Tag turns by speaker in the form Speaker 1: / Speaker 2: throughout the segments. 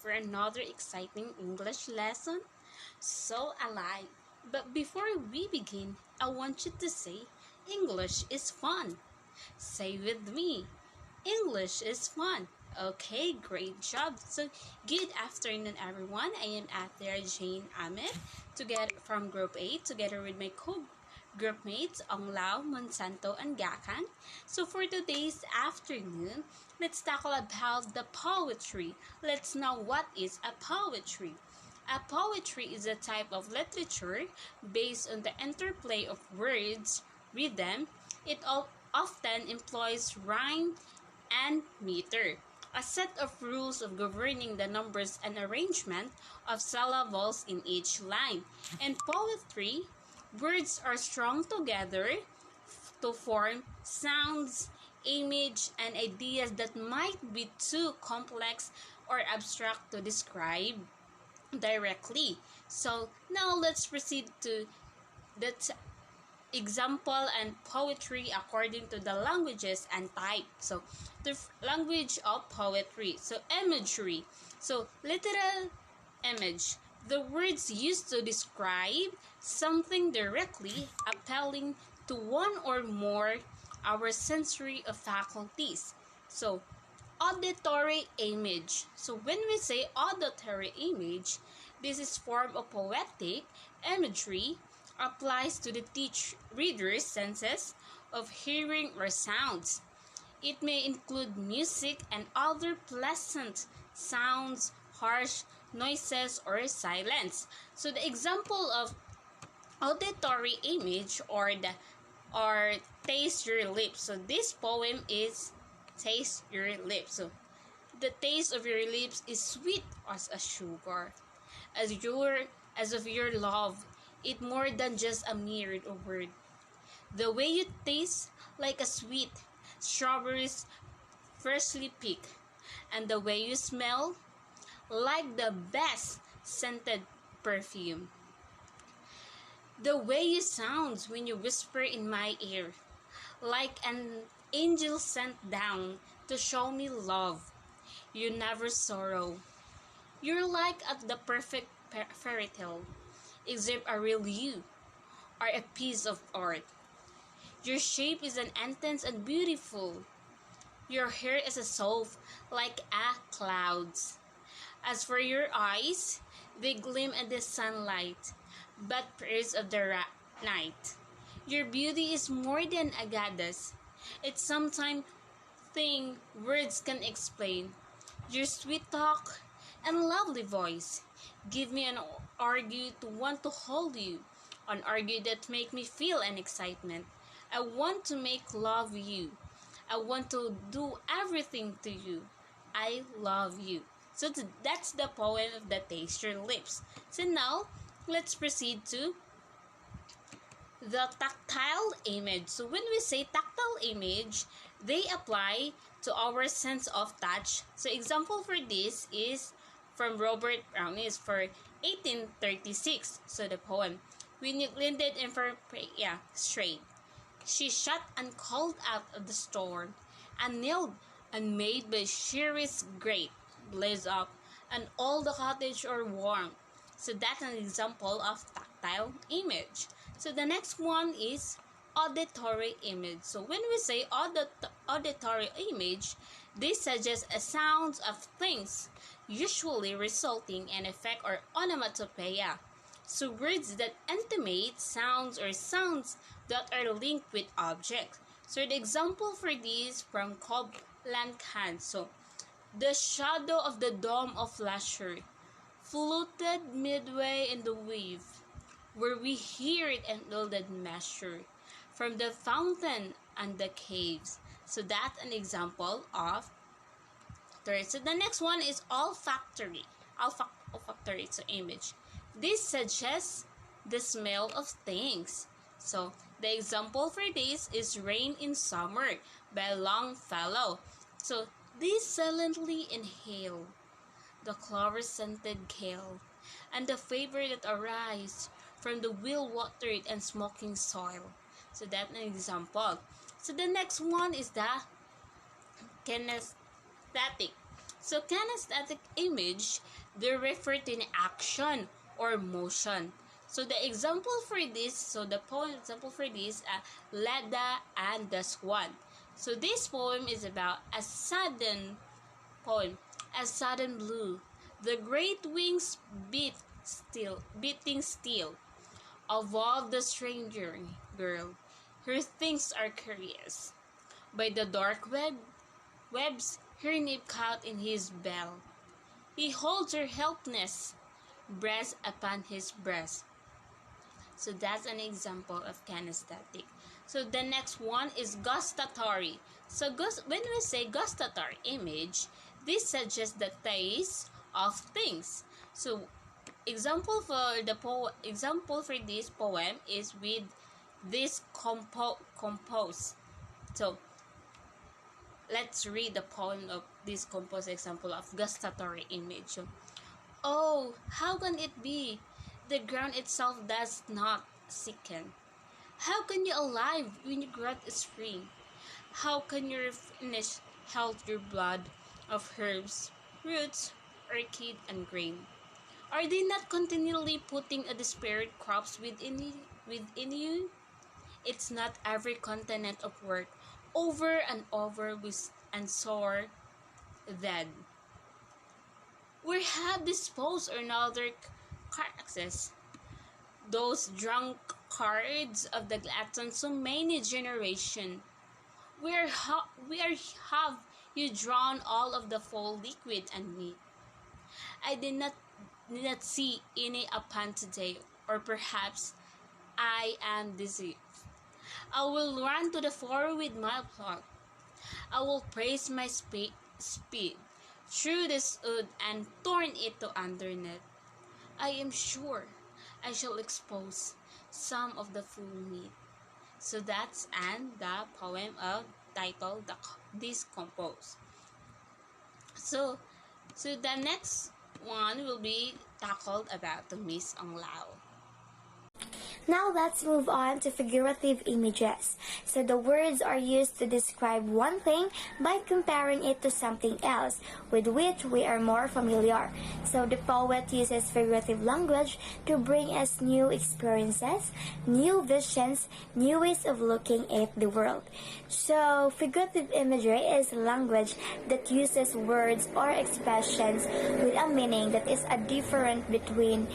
Speaker 1: for another exciting English lesson. So alive. But before we begin, I want you to say English is fun. Say with me, English is fun. Okay, great job. So, good afternoon, everyone. I am Athera Jane Ahmed, together from Group A, together with my group mates Ong Lao, Monsanto, and Gakan. So, for today's afternoon, let's tackle about the poetry. Let's know what is a poetry. A poetry is a type of literature based on the interplay of words, rhythm. It often employs rhyme and meter, a set of rules of governing the numbers and arrangement of syllables in each line. In poetry, words are strung together to form sounds, image, and ideas that might be too complex or abstract to describe directly. So now let's proceed to the example and poetry according to the languages and type. So the language of poetry. So imagery. So literal image. The words used to describe something directly appealing to one or more our sensory of faculties. So auditory image. So when we say auditory image, this is form of poetic imagery applies to the reader's senses of hearing or sounds. It may include music and other pleasant sounds, harsh noises, or silence. So the example of auditory image or taste your lips. So this poem is taste your lips. So the taste of your lips is sweet as a sugar. As of your love, it more than just a mere word. The way you taste like a sweet strawberries freshly picked, and the way you smell like the best scented perfume. The way you sound when you whisper in my ear, like an angel sent down to show me love. You never sorrow. You're like at the perfect fairy tale, except a real you are a piece of art. Your shape is an intense and beautiful. Your hair is a soft like a clouds. As for your eyes, they gleam in the sunlight, but prayers of the night. Your beauty is more than a goddess. It's sometimes thing words can explain. Your sweet talk and lovely voice give me an argue to want to hold you, an argue that make me feel an excitement. I want to make love you. I want to do everything to you. I love you. So that's the poem of the Taste Your Lips. So now, let's proceed to the tactile image. So when we say tactile image, they apply to our sense of touch. So example for this is from Robert Browning for 1836. So the poem, when you glided in for straight, she shut and called out of the storm, and knelt and made by sheerest great blaze up, and all the cottage are warm. So that's an example of tactile image. So the next one is auditory image. So when we say auditory image, this suggests a sound of things, usually resulting in effect or onomatopoeia. So words that intimate sounds or sounds that are linked with objects. So the example for this from Cobland Khan. So the shadow of the dome of leisure floated midway in the wave, where we hear it in gilded measure from the fountain and the caves. So that's an example of third. So the next one is olfactory. Olfactory, so image. This suggests the smell of things. So the example for this is Rain in Summer by Longfellow. So these silently inhale the clover-scented gale, and the vapor that arise from the well-watered and smoking soil. So that's an example. So the next one is the kinesthetic. So kinesthetic image, they refer to an action or motion. So the example for this, the poem example for this, Leda and the Swan. So this poem is about a sudden poem, a sudden blue. The great wings beating still. Evolved the stranger girl. Her things are curious. By the dark webs, her nip caught in his bell. He holds her helpless breast upon his breast. So that's an example of kinesthetic. So the next one is gustatory. So when we say gustatory image, this suggests the taste of things. So example for this poem is with this compose. So let's read the poem of this composed example of gustatory image. So, oh, how can it be? The ground itself does not sicken. How can you alive when your growth is free? How can you refinish health your blood of herbs, roots, orchid, and grain? Are they not continually putting a disparate crops within you? It's not every continent of work over and over with and sore dead. We have disposed another carcasses, those drunk cards of the glutton so many generation. Where have you drawn all of the foul liquid and meat? I did not see any upon today, or perhaps I am deceived. I will run to the fore with my plough. I will praise my speed through this wood and torn it to underneath. I am sure I shall expose some of the full meat. So that's the poem of titled Discompose. So the next one will be tackled about the Miss Ang Lao.
Speaker 2: Now let's move on to figurative images. So the words are used to describe one thing by comparing it to something else with which we are more familiar. So the poet uses figurative language to bring us new experiences, new visions, new ways of looking at the world. So figurative imagery is language that uses words or expressions with a meaning that is a different between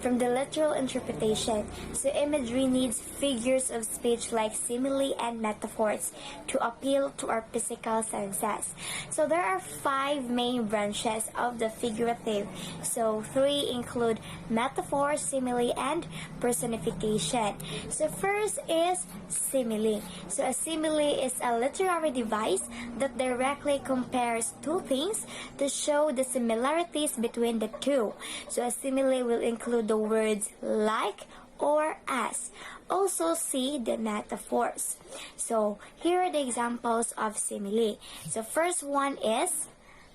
Speaker 2: from the literal interpretation. So imagery needs figures of speech like simile and metaphors to appeal to our physical senses. So there are 5 main branches of the figurative. So 3 include metaphor, simile, and personification. So first is simile. So a simile is a literary device that directly compares two things to show the similarities between the two. So a simile will include the words like or as. Also see the metaphors. So here are the examples of simile. So first one is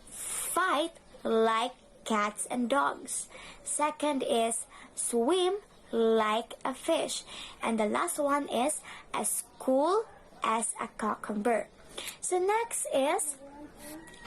Speaker 2: fight like cats and dogs. Second is swim like a fish. And the last one is as cool as a cucumber. So next is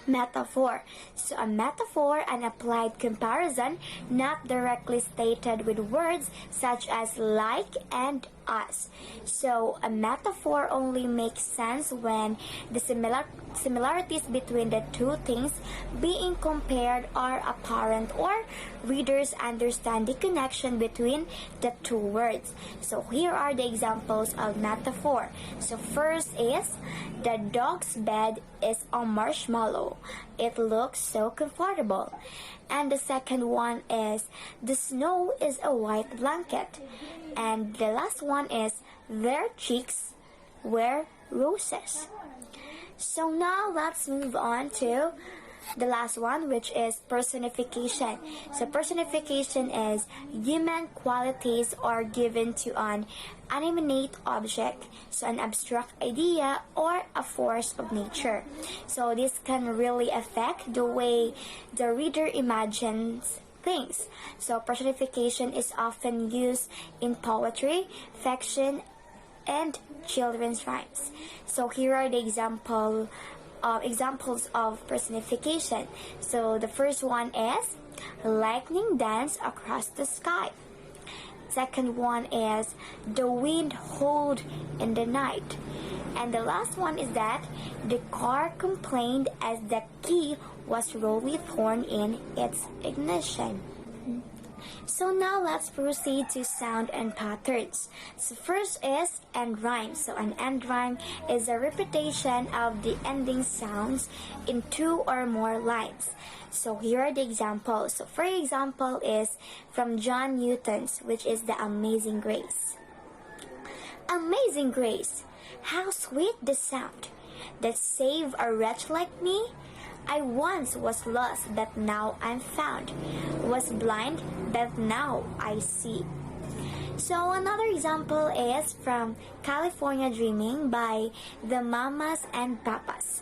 Speaker 2: metaphor. So a metaphor, an applied comparison, not directly stated with words such as like and as. So a metaphor only makes sense when the similarities between the two things being compared are apparent or readers understand the connection between the two words. So here are the examples of metaphor. So first is the dog's bed is a marshmallow. It looks so comfortable. And the second one is the snow is a white blanket. And the last one is their cheeks were roses. So now let's move on to the last one, which is personification. So personification is human qualities are given to an animate object, so an abstract idea or a force of nature. So this can really affect the way the reader imagines things. So personification is often used in poetry, fiction, and children's rhymes. So here are the example examples of personification. So the first one is lightning dance across the sky. Second one is the wind howled in the night. And the last one is that the car complained as the key was wrongly thrown in its ignition. So now let's proceed to sound and patterns. So first is end rhyme. So an end rhyme is a repetition of the ending sounds in two or more lines. So here are the examples. So for example is from John Newton's, which is the Amazing Grace. Amazing grace, how sweet the sound that saved a wretch like me. I once was lost, but now I'm found. Was blind, but now I see. So another example is from California Dreaming by the Mamas and Papas.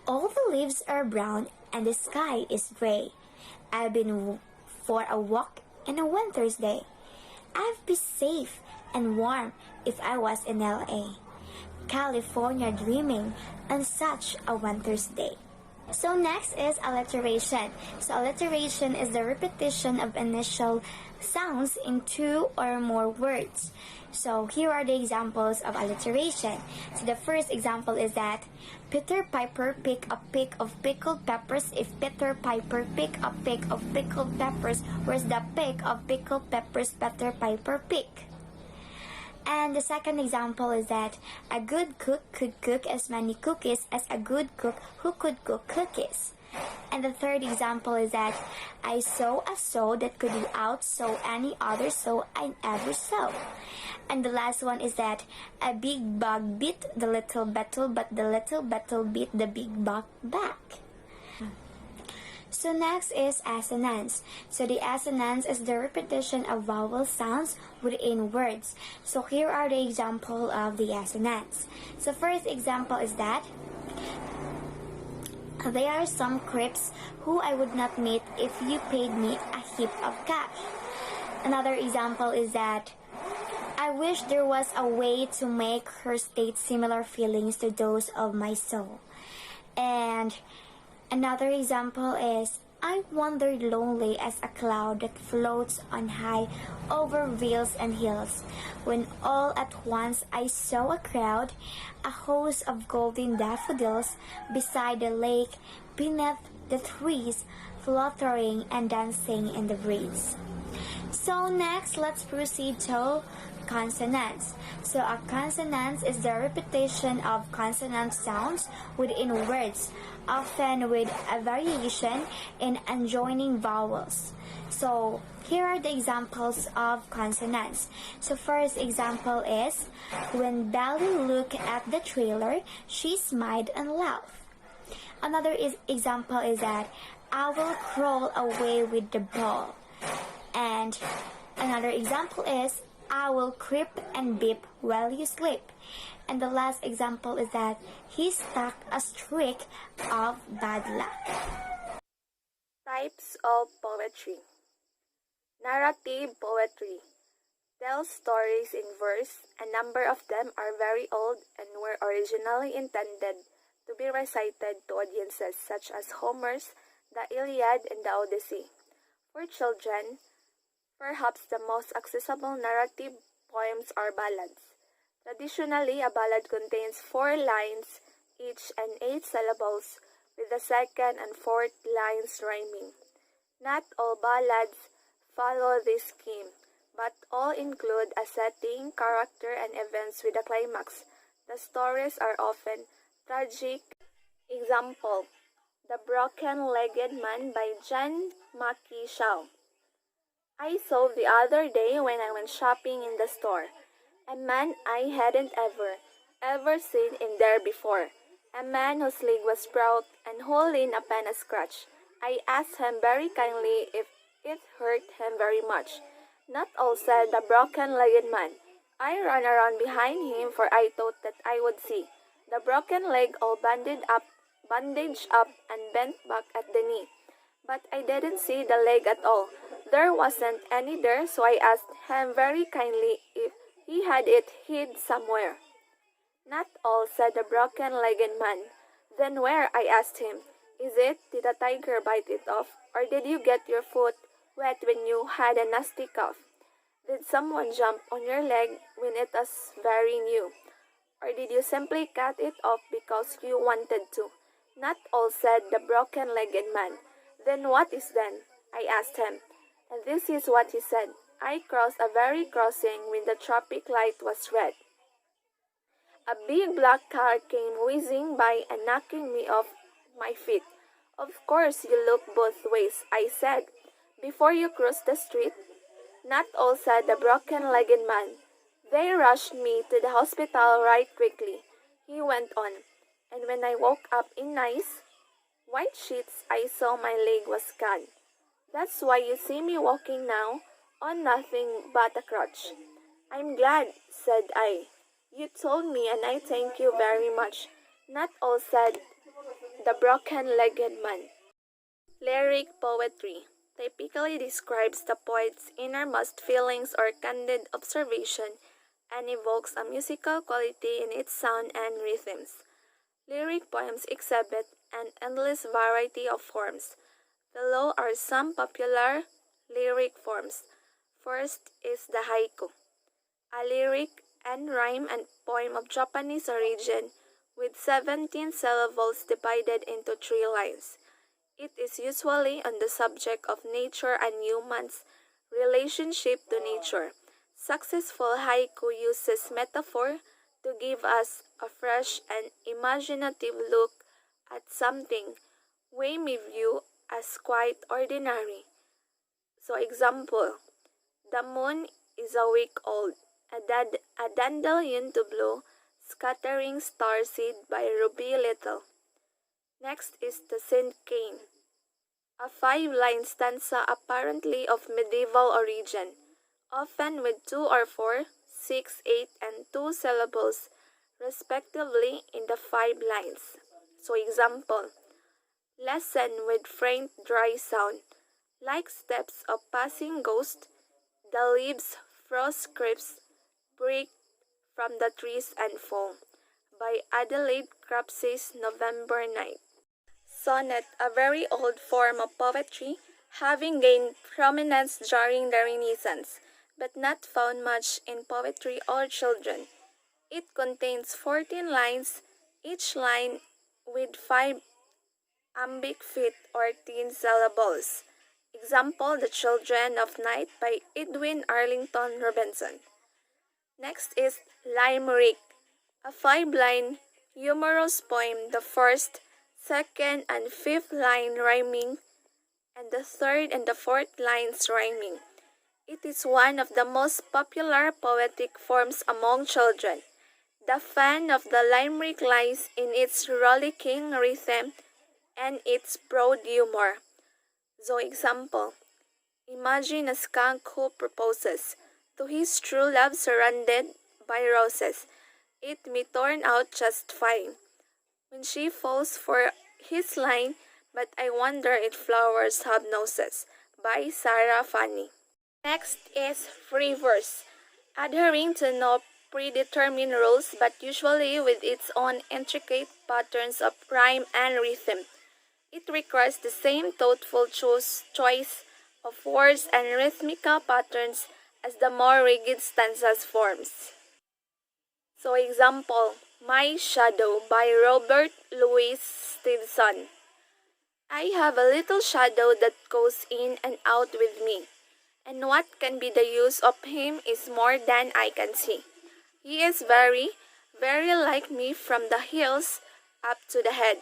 Speaker 2: All the leaves are brown and the sky is gray. I've been for a walk in a winter's day. I'd be safe and warm if I was in LA. California dreaming on such a winter's day. So next is alliteration. So alliteration is the repetition of initial sounds in two or more words. So here are the examples of alliteration. So the first example is that Peter Piper picked a peck of pickled peppers. If Peter Piper picked a peck of pickled peppers, where's the peck of pickled peppers Peter Piper picked? And the second example is that a good cook could cook as many cookies as a good cook who could cook cookies. And the third example is that I saw a sow that could outsow any other sow I ever saw. And the last one is that a big bug bit the little beetle, but the little beetle bit the big bug back. So next is assonance. So the assonance is the repetition of vowel sounds within words. So here are the example of the assonance. So first example is that there are some creeps who I would not meet if you paid me a heap of cash. Another example is that I wish there was a way to make her state similar feelings to those of my soul. And another example is, I wandered lonely as a cloud that floats on high over vales and hills, when all at once I saw a crowd, a host of golden daffodils, beside the lake, beneath the trees, fluttering and dancing in the breeze. So next, let's proceed to consonants. So a consonant is the repetition of consonant sounds within words, often with a variation in adjoining vowels. So here are the examples of consonants. So first example is, when Belly looked at the trailer, she smiled and laughed. Another example is that I will crawl away with the ball. And another example is, I will creep and beep while you sleep. And the last example is that he struck a streak of bad luck.
Speaker 3: Types of poetry. Narrative poetry tells stories in verse. A number of them are very old and were originally intended to be recited to audiences such as Homer's The Iliad and the Odyssey. For children, perhaps the most accessible narrative poems are ballads. Traditionally, a ballad contains 4 lines each and 8 syllables, with the second and fourth lines rhyming. Not all ballads follow this scheme, but all include a setting, character, and events with a climax. The stories are often tragic. Example: The Broken-Legged Man by John Mackey Shaw. I saw the other day when I went shopping in the store a man I hadn't ever seen in there before. A man whose leg was broke and holding upon a scratch. I asked him very kindly if it hurt him very much. Not all, said the broken-legged man. I ran around behind him, for I thought that I would see the broken leg all bandaged up and bent back at the knee. But I didn't see the leg at all. There wasn't any there, so I asked him very kindly if he had it hid somewhere. Not all, said the broken-legged man. Then where? I asked him. Is it? Did a tiger bite it off? Or did you get your foot wet when you had a nasty cough? Did someone jump on your leg when it was very new? Or did you simply cut it off because you wanted to? Not all, said the broken-legged man. Then what is then? I asked him. And this is what he said. I crossed a very crossing when the traffic light was red. A big black car came whizzing by and knocking me off my feet. Of course you look both ways, I said, before you cross the street. Not all, said the broken-legged man. They rushed me to the hospital right quickly, he went on, and when I woke up in nice, white sheets, I saw my leg was gone. That's why you see me walking now on nothing but a crutch. I'm glad, said I. You told me and I thank you very much. Not all, said the broken-legged man. Lyric poetry typically describes the poet's innermost feelings or candid observation and evokes a musical quality in its sound and rhythms. Lyric poems exhibit an endless variety of forms. Below are some popular lyric forms. First is the haiku, a lyric and rhyme and poem of Japanese origin with 17 syllables divided into 3 lines. It is usually on the subject of nature and humans' relationship to nature. Successful haiku uses metaphor to give us a fresh and imaginative look at something we may view as quite ordinary. So example, the moon is a week old, a dandelion to blow, scattering starseed by Ruby Little. Next is the Saint Cane, a 5-line stanza apparently of medieval origin, often with 2 or 4, 6, 8, and 2 syllables, respectively in the 5 lines. So example, lesson with faint dry sound, like steps of passing ghost, the leaves frost crisps break from the trees and fall, by Adelaide Crapsey's November Night. Sonnet, a very old form of poetry, having gained prominence during the Renaissance, but not found much in poetry or children. It contains 14 lines, each line with 5 iambic feet or 10 syllables. Example, The Children of Night by Edwin Arlington Robinson. Next is Limerick, a 5-line humorous poem, the first, second, and 5th line rhyming, and the 3rd and the 4th lines rhyming. It is one of the most popular poetic forms among children. The fun of the limerick lies in its rollicking rhythm and its broad humor. So example, imagine a skunk who proposes to his true love surrounded by roses. It may turn out just fine when she falls for his line, but I wonder if flowers have noses, by Sarah Fanny. Next is free verse, adhering to no predetermined rules but usually with its own intricate patterns of rhyme and rhythm. It requires the same thoughtful choice of words and rhythmical patterns as the more rigid stanzas forms. So example, My Shadow by Robert Louis Stevenson. I have a little shadow that goes in and out with me, and what can be the use of him is more than I can see. He is very, very like me from the heels up to the head.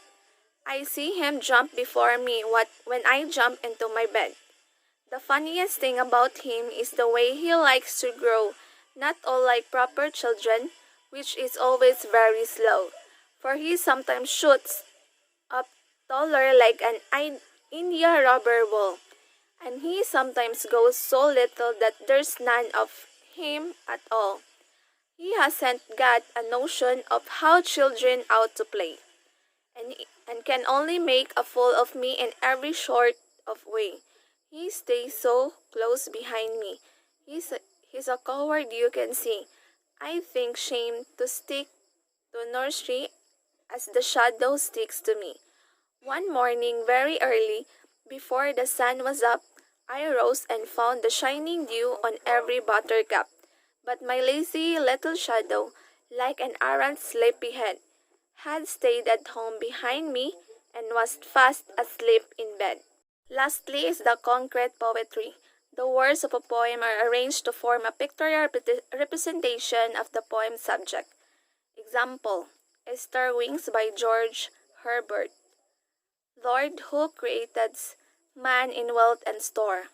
Speaker 3: I see him jump before me when I jump into my bed. The funniest thing about him is the way he likes to grow, not all like proper children, which is always very slow, for he sometimes shoots up taller like an India rubber ball, and he sometimes goes so little that there's none of him at all. He hasn't got a notion of how children ought to play, and can only make a fool of me in every sort of way. He stays so close behind me. He's a coward, you can see. I think shame to stick to nursery as the shadow sticks to me. One morning, very early, before the sun was up, I rose and found the shining dew on every buttercup. But my lazy little shadow, like an errant sleepyhead, had stayed at home behind me and was fast asleep in bed. Lastly is the concrete poetry. The words of a poem are arranged to form a pictorial representation of the poem's subject. Example: Easter Wings by George Herbert. Lord, who created man in wealth and store,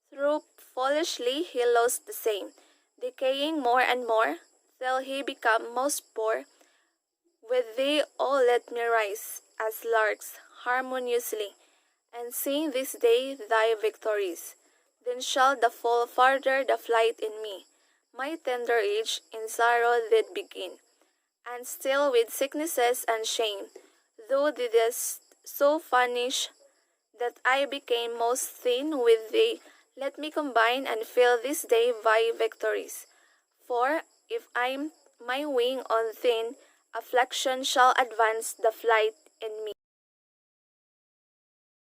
Speaker 3: through foolishly he lost the same, decaying more and more, till he become most poor. With thee, oh, let me rise, as larks, harmoniously, and sing this day thy victories. Then shall the fall further the flight in me. My tender age in sorrow did begin, and still with sicknesses and shame, thou didst so furnish that I became most thin with thee. Let me combine and fill this day thy victories. For if I'm my wing on thin, affliction shall advance the flight in me.